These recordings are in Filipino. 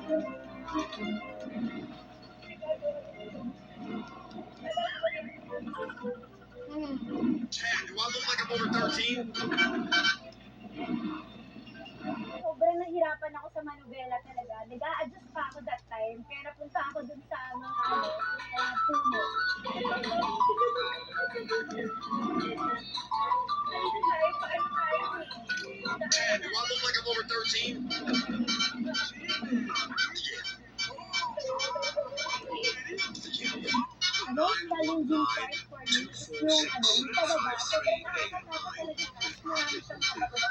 Chad, do I look like I'm over 13? Sobrang nahirapan ako sa manubela talaga. Nag-a-adjust pa ako that time. Kaya napunta ako dun sa mga puno. Chad, do I look like I'm over 13? Challenging part for me is yung pababa. Sobrang nakakatakot talaga kasi marami siyang mapababa.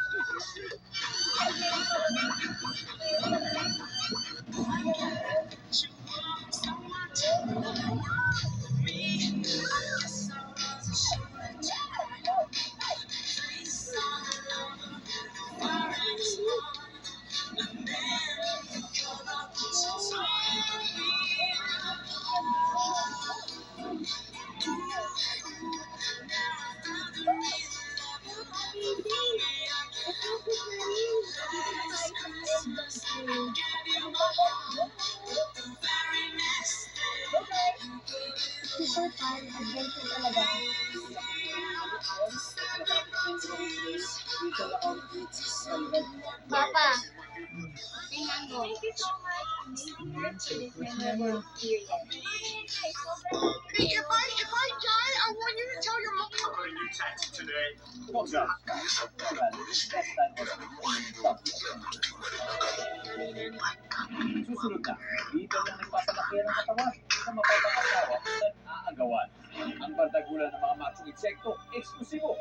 Super fun, adventure talaga. Papa, tingnan mo. Thank you so much. Amazing for this memorable experience. Hey, if I die, I want you to tell your mom. I'm going to use that today. Susunod na, dito lang nagpapalaki ng katawan sa mapapangasawa at aagawan. Ang bardagulan ng mga machong insekto, eksklusibo.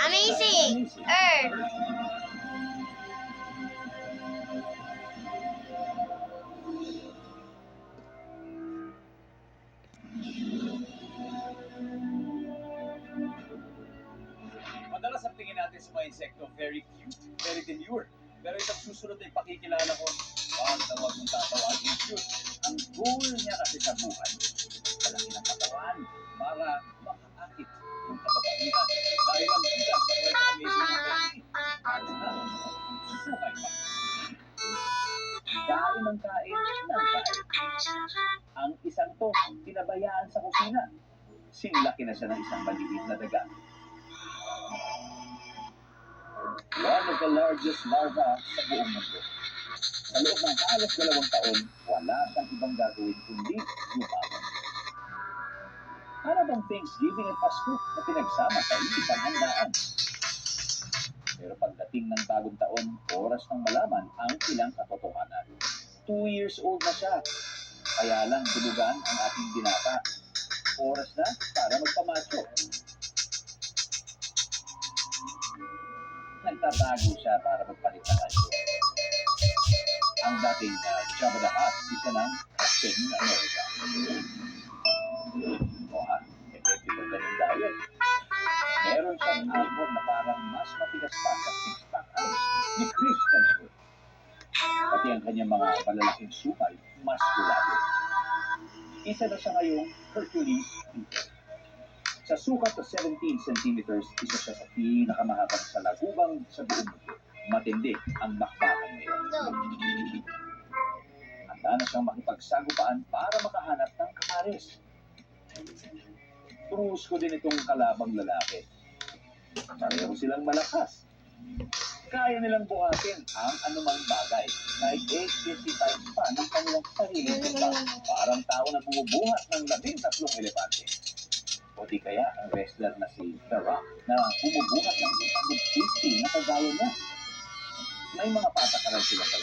Amazing Earth. Madalas ang tingin natin sa mga insekto, very cute, very demure. Pero itong susunod na ipakikilala ko, wag na wag mong tatawagin cute. Ang goal niya kasi sa buhay, palaki ng katawan para makaakit yung kapabalihan. Dahil ang bida sa kwento amazing at susukay pa. Kain ng kain ng kain. Ang isang to, pinabayaan sa kusina. Sinlaki na siya ng isang maliit na daga. One of the largest larva sa buong mundo. Sa loob ng halos 2 taon, wala siyang ibang gagawin kundi lumaban. Para bang Thanksgiving at Pasko na pinagsama sa isang handaan. Pero pagdating ng bagong taon, oras ng malaman ang ilang katotohanan. 2 years old na siya. Kaya lang dulugan ang ating binata. Oras na para magpamacho. Nagtatago siya para magpalit ng anyo. Ang dating Jabba the Hutt, isa ng Captain America. O ha, effective ang ganun diet. Meron siyang album na parang mas matigas pa sa 6-pack abs ni Chris Hemsworth. Pati ang kanyang mga malalaking sukal, mas kulado. Isa na siya ngayong Hercules Peter. Sa sukat na 17 centimeters, isa siya sa pinakamahabang salagubang sa buong mundo. Matindi ang bakbakan ngayon. Handa na siyang makipagsagupaan para makahanap ng kamaris. Truus ko din itong kalabang lalaki. Pareho silang malakas. Kaya nilang buhatin ang anumang bagay. Kahit 855 pa ng kanilang sariling timbang. Parang tao na bumubuhat ng 13 elepante. O di kaya ang wrestler na si The Rock na bumubuhat ng 850 na kagaya niya. May mga patakaran sila sa